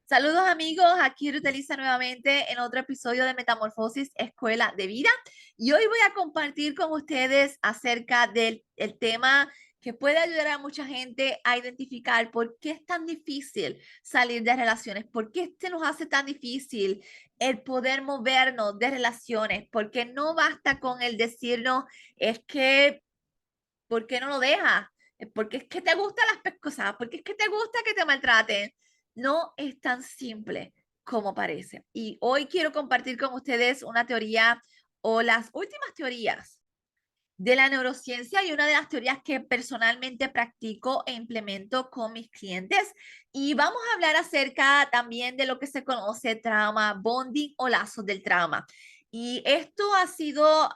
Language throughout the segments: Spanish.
Saludos amigos, aquí Ruth Elisa nuevamente en otro episodio de Metamorfosis Escuela de Vida y hoy voy a compartir con ustedes acerca del el tema que puede ayudar a mucha gente a identificar por qué es tan difícil salir de relaciones, por qué se nos hace tan difícil el poder movernos de relaciones, porque no basta con el decirnos es que, ¿por qué no lo dejas? Porque es que te gustan las cosas, porque es que te gusta que te maltraten. No es tan simple como parece. Y hoy quiero compartir con ustedes una teoría o las últimas teorías de la neurociencia y una de las teorías que personalmente practico e implemento con mis clientes. Y vamos a hablar acerca también de lo que se conoce trauma bonding o lazos del trauma. Y esto ha sido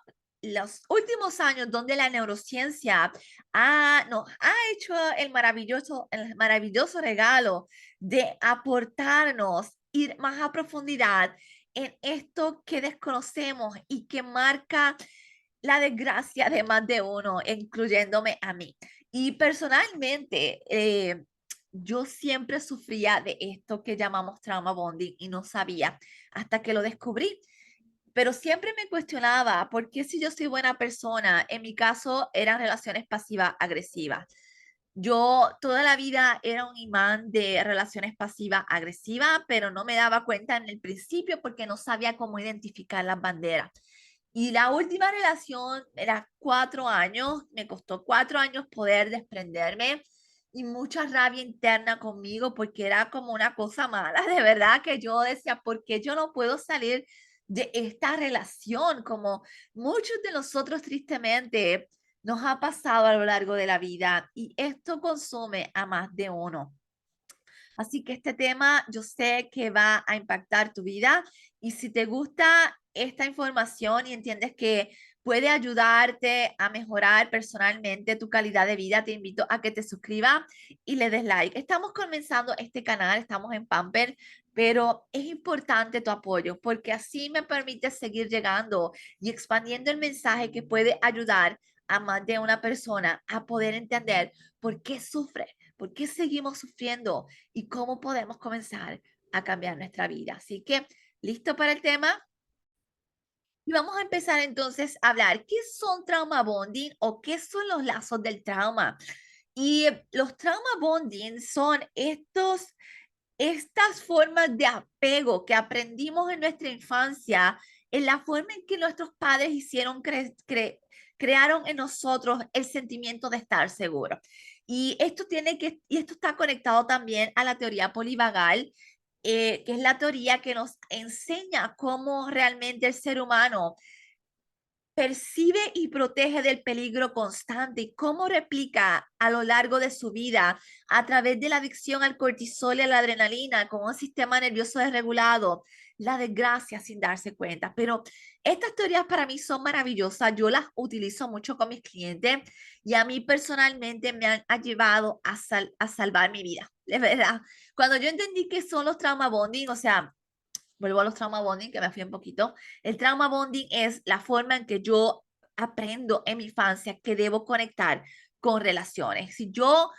los últimos años donde la neurociencia nos ha hecho el maravilloso regalo de aportarnos, ir más a profundidad en esto que desconocemos y que marca la desgracia de más de uno, incluyéndome a mí. Y personalmente, yo siempre sufría de esto que llamamos trauma bonding y no sabía hasta que lo descubrí. Pero siempre me cuestionaba, ¿por qué si yo soy buena persona? En mi caso eran relaciones pasivas-agresivas. Yo toda la vida era un imán de relaciones pasivas-agresivas, pero no me daba cuenta en el principio porque no sabía cómo identificar las banderas. Y la última relación era 4 años, me costó 4 años poder desprenderme y mucha rabia interna conmigo porque era como una cosa mala, de verdad que yo decía, ¿por qué yo no puedo salir de esta relación? Como muchos de nosotros tristemente nos ha pasado a lo largo de la vida y esto consume a más de uno. Así que este tema yo sé que va a impactar tu vida y si te gusta esta información y entiendes que puede ayudarte a mejorar personalmente tu calidad de vida, te invito a que te suscribas y le des like. Estamos comenzando este canal, estamos en Pamper, pero es importante tu apoyo porque así me permite seguir llegando y expandiendo el mensaje que puede ayudar a más de una persona a poder entender por qué sufre, por qué seguimos sufriendo y cómo podemos comenzar a cambiar nuestra vida. Así que, ¿listo para el tema? Y vamos a empezar entonces a hablar qué son trauma bonding o qué son los lazos del trauma. Y los trauma bonding son estas formas de apego que aprendimos en nuestra infancia, en la forma en que nuestros padres crearon en nosotros el sentimiento de estar seguro. Y esto está conectado también a la teoría polivagal, que es la teoría que nos enseña cómo realmente el ser humano percibe y protege del peligro constante y cómo replica a lo largo de su vida a través de la adicción al cortisol y a la adrenalina con un sistema nervioso desregulado, la desgracia sin darse cuenta. Pero estas teorías para mí son maravillosas, yo las utilizo mucho con mis clientes y a mí personalmente me han llevado a salvar mi vida, de verdad. Cuando yo entendí que son los trauma bonding, o sea, vuelvo a los trauma bonding, que me fui un poquito. El trauma bonding es la forma en que yo aprendo en mi infancia que debo conectar con relaciones. Si yo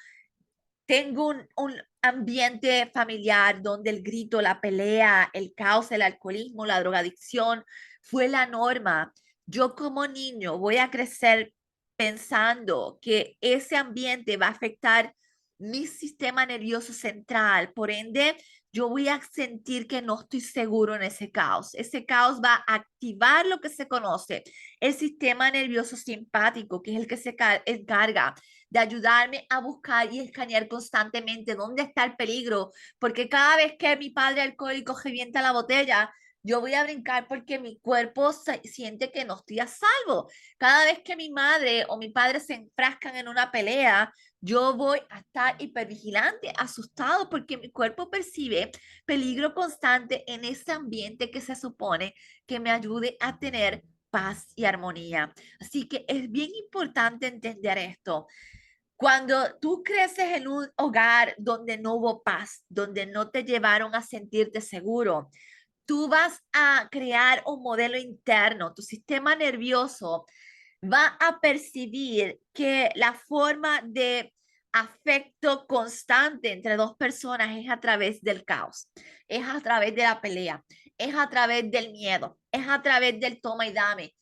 tengo un ambiente familiar donde el grito, la pelea, el caos, el alcoholismo, la drogadicción fue la norma, yo como niño voy a crecer pensando que ese ambiente va a afectar mi sistema nervioso central. Por ende, yo voy a sentir que no estoy seguro en ese caos. Ese caos va a activar lo que se conoce, el sistema nervioso simpático, que es el que se encarga de ayudarme a buscar y escanear constantemente dónde está el peligro, porque cada vez que mi padre alcohólico revienta la botella, yo voy a brincar porque mi cuerpo siente que no estoy a salvo. Cada vez que mi madre o mi padre se enfrascan en una pelea, yo voy a estar hipervigilante, asustado, porque mi cuerpo percibe peligro constante en ese ambiente que se supone que me ayude a tener paz y armonía. Así que es bien importante entender esto. Cuando tú creces en un hogar donde no hubo paz, donde no te llevaron a sentirte seguro, tú vas a crear un modelo interno. Tu sistema nervioso va a percibir que la forma de afecto constante entre dos personas es a través del caos, es a través de la pelea, es a través del miedo, es a través del toma y dame.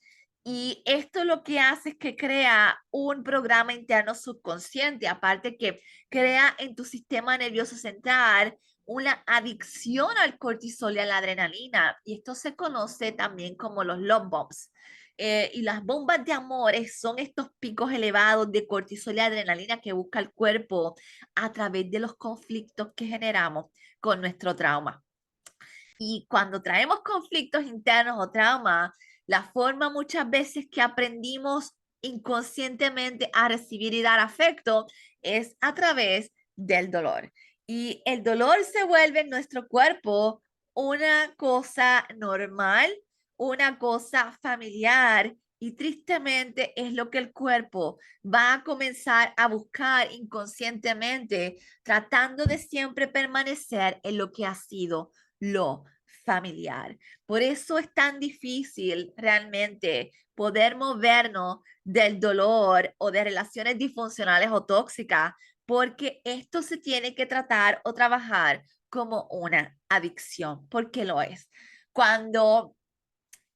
Y esto lo que hace es que crea un programa interno subconsciente, aparte que crea en tu sistema nervioso central una adicción al cortisol y a la adrenalina. Y esto se conoce también como los love bombs. Y las bombas de amores son estos picos elevados de cortisol y adrenalina que busca el cuerpo a través de los conflictos que generamos con nuestro trauma. Y cuando traemos conflictos internos o traumas, la forma muchas veces que aprendimos inconscientemente a recibir y dar afecto es a través del dolor. Y el dolor se vuelve en nuestro cuerpo una cosa normal, una cosa familiar y tristemente es lo que el cuerpo va a comenzar a buscar inconscientemente, tratando de siempre permanecer en lo que ha sido lo familiar. Por eso es tan difícil realmente poder movernos del dolor o de relaciones disfuncionales o tóxicas, porque esto se tiene que tratar o trabajar como una adicción, porque lo es. Cuando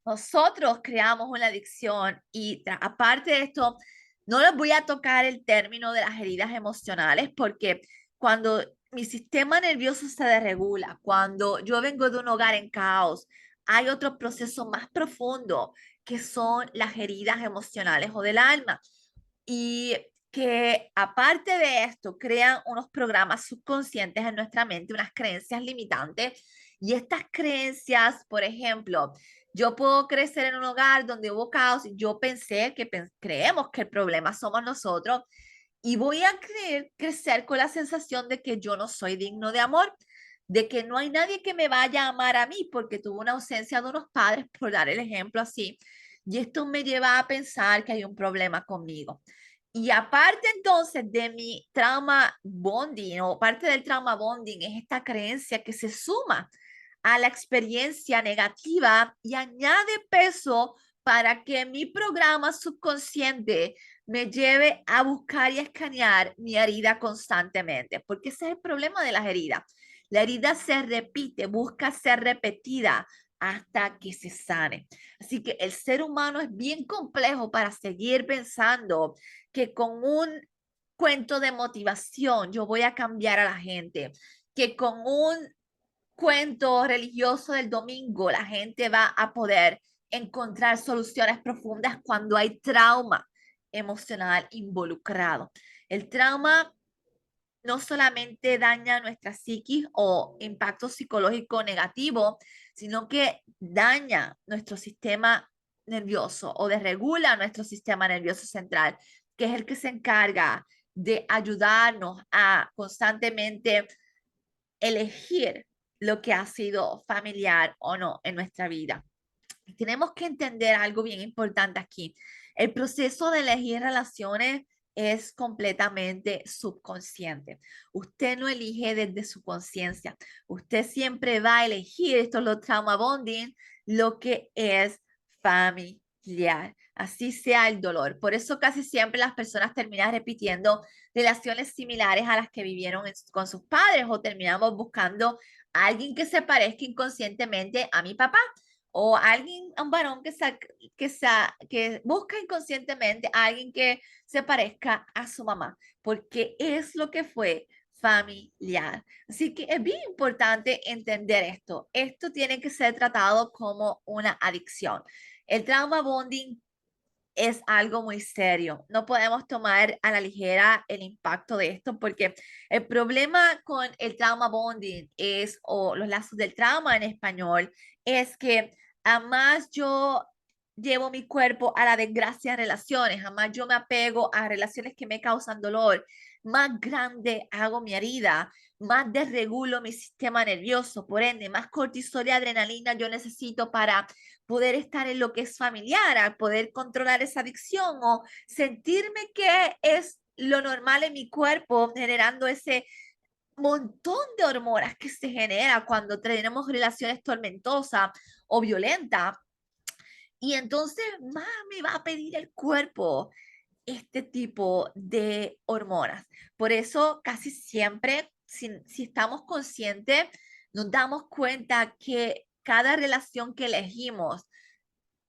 nosotros creamos una adicción y aparte de esto, no les voy a tocar el término de las heridas emocionales porque cuando mi sistema nervioso se desregula, cuando yo vengo de un hogar en caos, hay otro proceso más profundo que son las heridas emocionales o del alma y que aparte de esto crean unos programas subconscientes en nuestra mente, unas creencias limitantes y estas creencias, por ejemplo, yo puedo crecer en un hogar donde hubo caos y yo pensé que creemos que el problema somos nosotros y voy a crecer con la sensación de que yo no soy digno de amor, de que no hay nadie que me vaya a amar a mí porque tuve una ausencia de unos padres, por dar el ejemplo así. Y esto me lleva a pensar que hay un problema conmigo. Y aparte entonces de mi trauma bonding o parte del trauma bonding es esta creencia que se suma a la experiencia negativa y añade peso para que mi programa subconsciente me lleve a buscar y a escanear mi herida constantemente, porque ese es el problema de las heridas. La herida se repite, busca ser repetida hasta que se sane. Así que el ser humano es bien complejo para seguir pensando que con un cuento de motivación yo voy a cambiar a la gente, que con un cuento religioso del domingo la gente va a poder encontrar soluciones profundas cuando hay trauma emocional involucrado. El trauma no solamente daña nuestra psiquis o impacto psicológico negativo, sino que daña nuestro sistema nervioso o desregula nuestro sistema nervioso central, que es el que se encarga de ayudarnos a constantemente elegir lo que ha sido familiar o no en nuestra vida. Tenemos que entender algo bien importante aquí. El proceso de elegir relaciones es completamente subconsciente. Usted no elige desde su conciencia. Usted siempre va a elegir, esto es lo trauma bonding, lo que es familiar. Así sea el dolor. Por eso casi siempre las personas terminan repitiendo relaciones similares a las que vivieron con sus padres o terminamos buscando a alguien que se parezca inconscientemente a mi papá o alguien, un varón que busca inconscientemente a alguien que se parezca a su mamá, porque es lo que fue familiar. Así que es bien importante entender esto. Esto tiene que ser tratado como una adicción. El trauma bonding es algo muy serio. No podemos tomar a la ligera el impacto de esto porque el problema con el trauma bonding es, o los lazos del trauma en español, es que jamás yo llevo mi cuerpo a la desgracia en relaciones, jamás yo me apego a relaciones que me causan dolor, más grande hago mi herida, más desregulo mi sistema nervioso, por ende, más cortisol y adrenalina yo necesito para poder estar en lo que es familiar, al poder controlar esa adicción o sentirme que es lo normal en mi cuerpo, generando ese montón de hormonas que se genera cuando tenemos relaciones tormentosas o violentas. Y entonces más me va a pedir el cuerpo este tipo de hormonas. Por eso casi siempre, si estamos conscientes, nos damos cuenta que cada relación que elegimos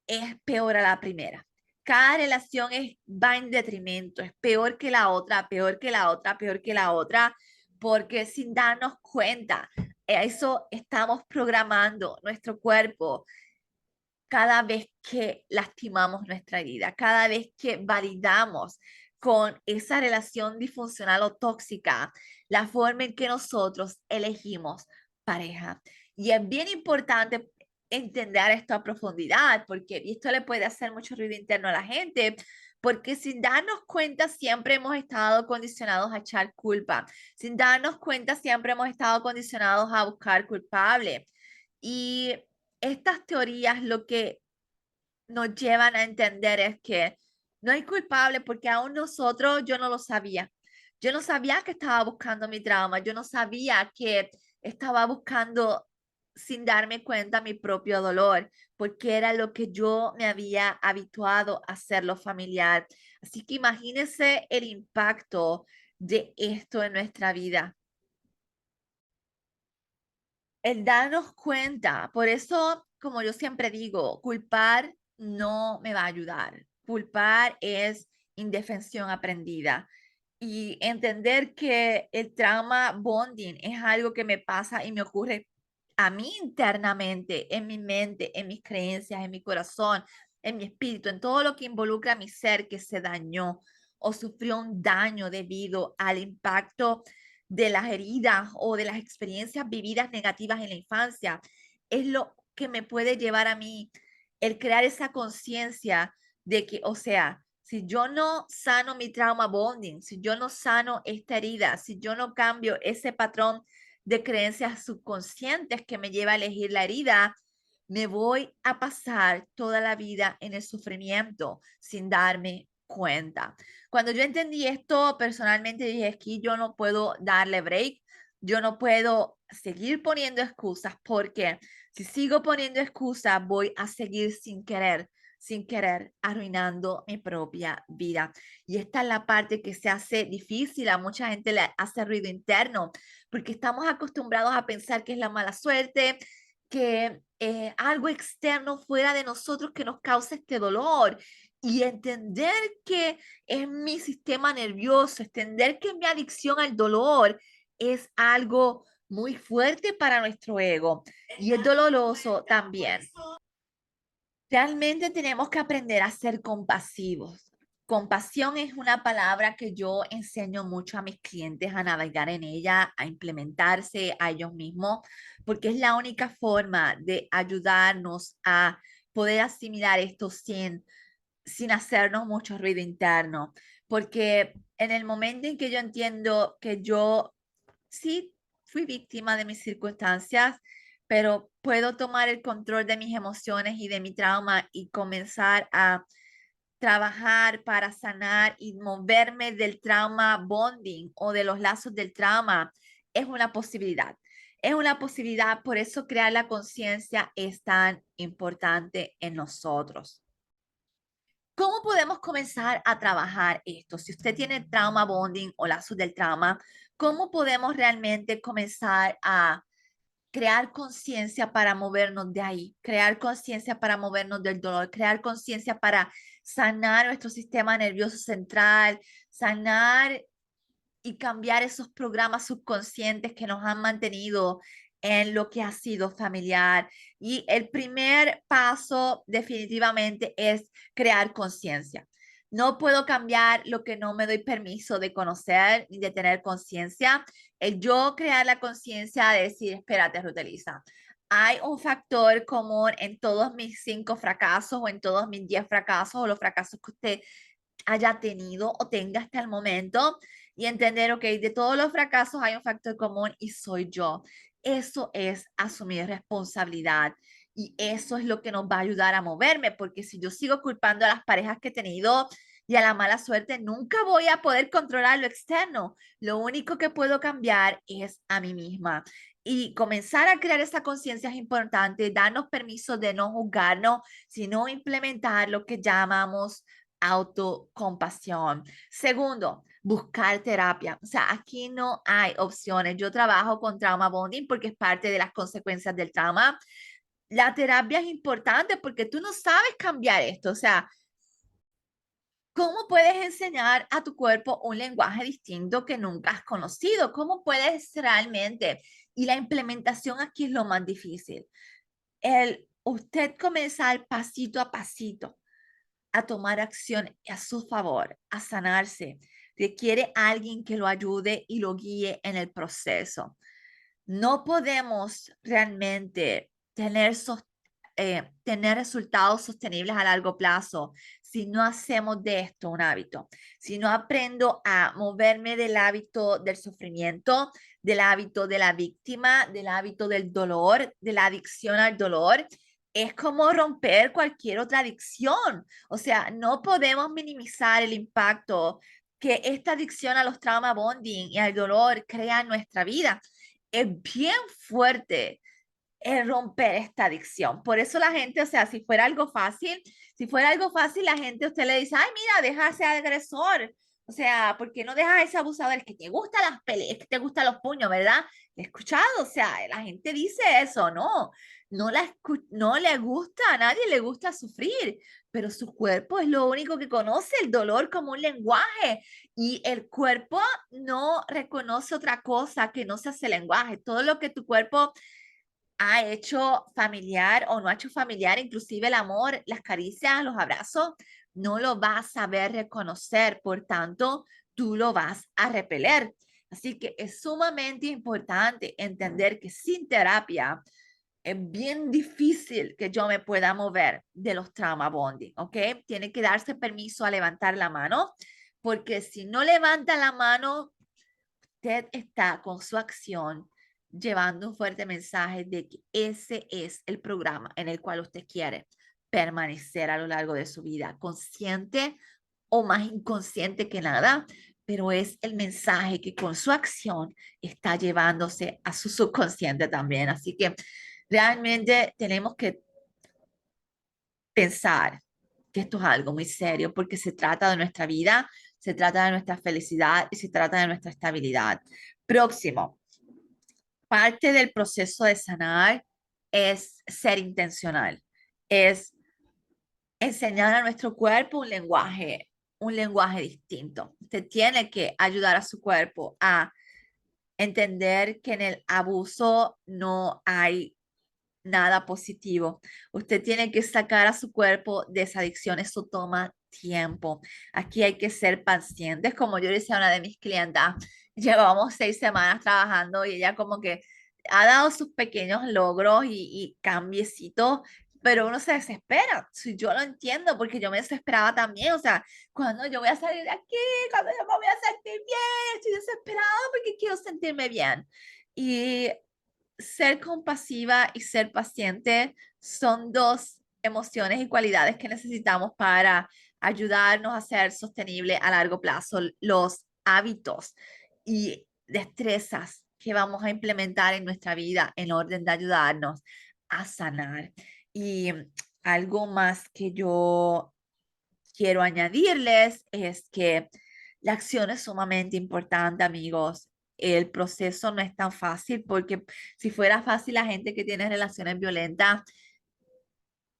es peor a la primera. Cada relación va en detrimento, es peor que la otra, peor que la otra, peor que la otra, porque sin darnos cuenta, eso estamos programando nuestro cuerpo cada vez que lastimamos nuestra vida, cada vez que validamos con esa relación disfuncional o tóxica la forma en que nosotros elegimos pareja. Y es bien importante entender esto a profundidad, porque esto le puede hacer mucho ruido interno a la gente, porque sin darnos cuenta siempre hemos estado condicionados a echar culpa, sin darnos cuenta siempre hemos estado condicionados a buscar culpable. Y estas teorías lo que nos llevan a entender es que no hay culpable porque aún nosotros, yo no lo sabía. Yo no sabía que estaba buscando mi trauma, yo no sabía que estaba buscando sin darme cuenta mi propio dolor, porque era lo que yo me había habituado a hacerlo familiar. Así que imagínense el impacto de esto en nuestra vida. El darnos cuenta, por eso, como yo siempre digo, culpar no me va a ayudar. Culpar es indefensión aprendida. Y entender que el trauma bonding es algo que me pasa y me ocurre a mí internamente, en mi mente, en mis creencias, en mi corazón, en mi espíritu, en todo lo que involucra a mi ser que se dañó o sufrió un daño debido al impacto de las heridas o de las experiencias vividas negativas en la infancia, es lo que me puede llevar a mí el crear esa conciencia de que, o sea, si yo no sano mi trauma bonding, si yo no sano esta herida, si yo no cambio ese patrón de creencias subconscientes que me lleva a elegir la herida, me voy a pasar toda la vida en el sufrimiento sin darme cuenta. Cuando yo entendí esto, personalmente dije, es que yo no puedo darle break, yo no puedo seguir poniendo excusas porque si sigo poniendo excusas, voy a seguir sin querer, arruinando mi propia vida. Y esta es la parte que se hace difícil, a mucha gente le hace ruido interno, porque estamos acostumbrados a pensar que es la mala suerte, que algo externo fuera de nosotros que nos causa este dolor y entender que es mi sistema nervioso, entender que mi adicción al dolor es algo muy fuerte para nuestro ego y es doloroso también. Realmente tenemos que aprender a ser compasivos. Compasión es una palabra que yo enseño mucho a mis clientes a navegar en ella, a implementarse a ellos mismos, porque es la única forma de ayudarnos a poder asimilar esto sin hacernos mucho ruido interno. Porque en el momento en que yo entiendo que yo sí fui víctima de mis circunstancias, pero puedo tomar el control de mis emociones y de mi trauma y comenzar a trabajar para sanar y moverme del trauma bonding o de los lazos del trauma, es una posibilidad. Es una posibilidad, por eso crear la conciencia es tan importante en nosotros. ¿Cómo podemos comenzar a trabajar esto? Si usted tiene trauma bonding o lazos del trauma, ¿cómo podemos realmente comenzar a crear conciencia para movernos de ahí, crear conciencia para movernos del dolor, crear conciencia para sanar nuestro sistema nervioso central, sanar y cambiar esos programas subconscientes que nos han mantenido en lo que ha sido familiar? Y el primer paso definitivamente es crear conciencia. No puedo cambiar lo que no me doy permiso de conocer ni de tener conciencia. El yo crear la conciencia de decir, espérate, Ruth Elisa, hay un factor común en todos mis 5 fracasos o en todos mis 10 fracasos o los fracasos que usted haya tenido o tenga hasta el momento y entender, ok, de todos los fracasos hay un factor común y soy yo. Eso es asumir responsabilidad y eso es lo que nos va a ayudar a moverme, porque si yo sigo culpando a las parejas que he tenido y a la mala suerte, nunca voy a poder controlar lo externo. Lo único que puedo cambiar es a mí misma. Y comenzar a crear esa conciencia es importante, darnos permiso de no juzgarnos, sino implementar lo que llamamos autocompasión. Segundo, buscar terapia. O sea, aquí no hay opciones. Yo trabajo con trauma bonding porque es parte de las consecuencias del trauma. La terapia es importante porque tú no sabes cambiar esto. O sea, ¿cómo puedes enseñar a tu cuerpo un lenguaje distinto que nunca has conocido? ¿Cómo puedes realmente? Y la implementación aquí es lo más difícil. Usted comenzar pasito a pasito a tomar acción a su favor, a sanarse, requiere alguien que lo ayude y lo guíe en el proceso. No podemos realmente tener resultados sostenibles a largo plazo si no hacemos de esto un hábito, si no aprendo a moverme del hábito del sufrimiento, del hábito de la víctima, del hábito del dolor, de la adicción al dolor. Es como romper cualquier otra adicción. O sea, no podemos minimizar el impacto que esta adicción a los trauma bonding y al dolor crea en nuestra vida. Es bien fuerte romper esta adicción. Por eso la gente, o sea, si fuera algo fácil, la gente, usted le dice, ay, mira, deja ese agresor. O sea, ¿por qué no dejas ese abusador? El que te gusta las peleas, que te gustan los puños, ¿verdad? He escuchado, o sea, la gente dice eso, no, no le gusta, a nadie le gusta sufrir, pero su cuerpo es lo único que conoce el dolor como un lenguaje y el cuerpo no reconoce otra cosa que no sea ese lenguaje. Todo lo que tu cuerpo ha hecho familiar o no ha hecho familiar, inclusive el amor, las caricias, los abrazos, no lo vas a saber reconocer, por tanto, tú lo vas a repeler. Así que es sumamente importante entender que sin terapia es bien difícil que yo me pueda mover de los trauma bonding, ¿ok? Tiene que darse permiso a levantar la mano, porque si no levanta la mano, usted está con su acción llevando un fuerte mensaje de que ese es el programa en el cual usted quiere permanecer a lo largo de su vida, consciente o más inconsciente que nada, pero es el mensaje que con su acción está llevándose a su subconsciente también. Así que realmente tenemos que pensar que esto es algo muy serio porque se trata de nuestra vida, se trata de nuestra felicidad y se trata de nuestra estabilidad. Próximo, parte del proceso de sanar es ser intencional, es enseñar a nuestro cuerpo un lenguaje distinto. Usted tiene que ayudar a su cuerpo a entender que en el abuso no hay nada positivo. Usted tiene que sacar a su cuerpo de esa adicción. Eso toma tiempo. Aquí hay que ser pacientes. Como yo le decía a una de mis clientas, llevamos 6 semanas trabajando y ella como que ha dado sus pequeños logros y cambiecitos, pero uno se desespera. Si yo lo entiendo, porque yo me desesperaba también. O sea, cuando yo voy a salir de aquí, cuando yo me voy a sentir bien, estoy desesperada porque quiero sentirme bien. Y ser compasiva y ser paciente son dos emociones y cualidades que necesitamos para ayudarnos a ser sostenible a largo plazo. Los hábitos y destrezas que vamos a implementar en nuestra vida en orden de ayudarnos a sanar. Y algo más que yo quiero añadirles es que la acción es sumamente importante, amigos. El proceso no es tan fácil porque si fuera fácil, la gente que tiene relaciones violentas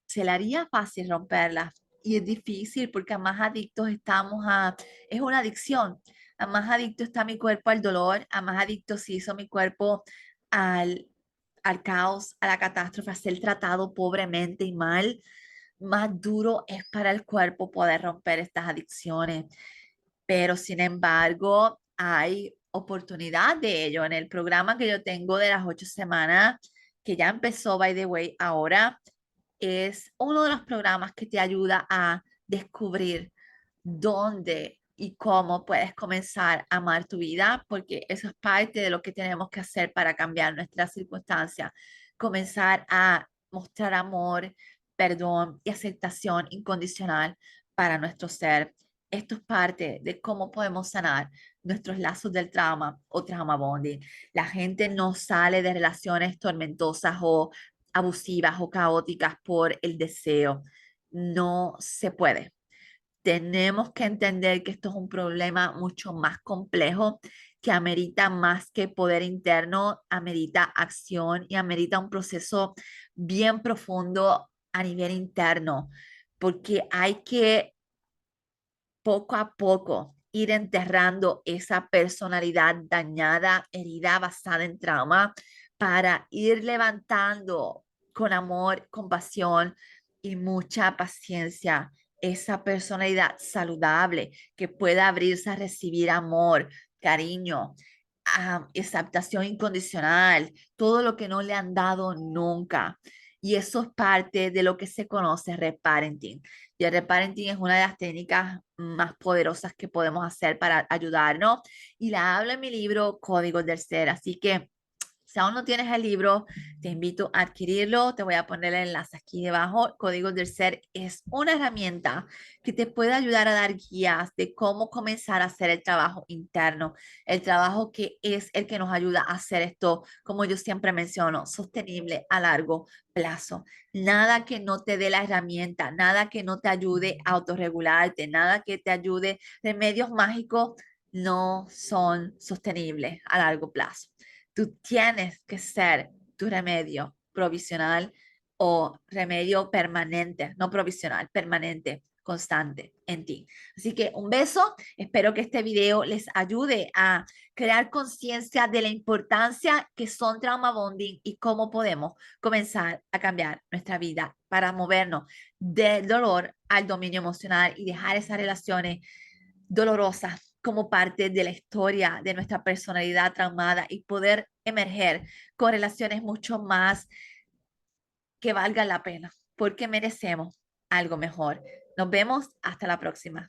se le haría fácil romperlas. Y es difícil porque a más adictos estamos es una adicción. A más adicto está mi cuerpo al dolor, a más adicto se hizo mi cuerpo al, al caos, a la catástrofe, a ser tratado pobremente y mal. Más duro es para el cuerpo poder romper estas adicciones. Pero sin embargo, hay oportunidad de ello. En el programa que yo tengo de las 8 semanas, que ya empezó, by the way, ahora, es uno de los programas que te ayuda a descubrir dónde y cómo puedes comenzar a amar tu vida, porque eso es parte de lo que tenemos que hacer para cambiar nuestras circunstancias. Comenzar a mostrar amor, perdón y aceptación incondicional para nuestro ser. Esto es parte de cómo podemos sanar nuestros lazos del trauma o trauma bonding. La gente no sale de relaciones tormentosas o abusivas o caóticas por el deseo. No se puede. tenemos que entender que esto es un problema mucho más complejo, que amerita más que poder interno, amerita acción y amerita un proceso bien profundo a nivel interno, porque hay que poco a poco ir enterrando esa personalidad dañada, herida, basada en trauma, para ir levantando con amor, compasión y mucha paciencia esa personalidad saludable que pueda abrirse a recibir amor, cariño, aceptación incondicional, todo lo que no le han dado nunca. Y eso es parte de lo que se conoce reparenting. Y el reparenting es una de las técnicas más poderosas que podemos hacer para ayudarnos. Y la hablo en mi libro Códigos del Ser. Así que si aún no tienes el libro, te invito a adquirirlo. Te voy a poner el enlace aquí debajo. Códigos del Ser es una herramienta que te puede ayudar a dar guías de cómo comenzar a hacer el trabajo interno, el trabajo que es el que nos ayuda a hacer esto, como yo siempre menciono, sostenible a largo plazo. Nada que no te dé la herramienta, nada que no te ayude a autorregularte, nada que te ayude, remedios mágicos no son sostenibles a largo plazo. Tú tienes que ser tu remedio provisional o remedio permanente, no provisional, permanente, constante en ti. Así que un beso, espero que este video les ayude a crear conciencia de la importancia que son trauma bonding y cómo podemos comenzar a cambiar nuestra vida para movernos del dolor al dominio emocional y dejar esas relaciones dolorosas como parte de la historia de nuestra personalidad traumada y poder emerger con relaciones mucho más que valgan la pena, porque merecemos algo mejor. Nos vemos hasta la próxima.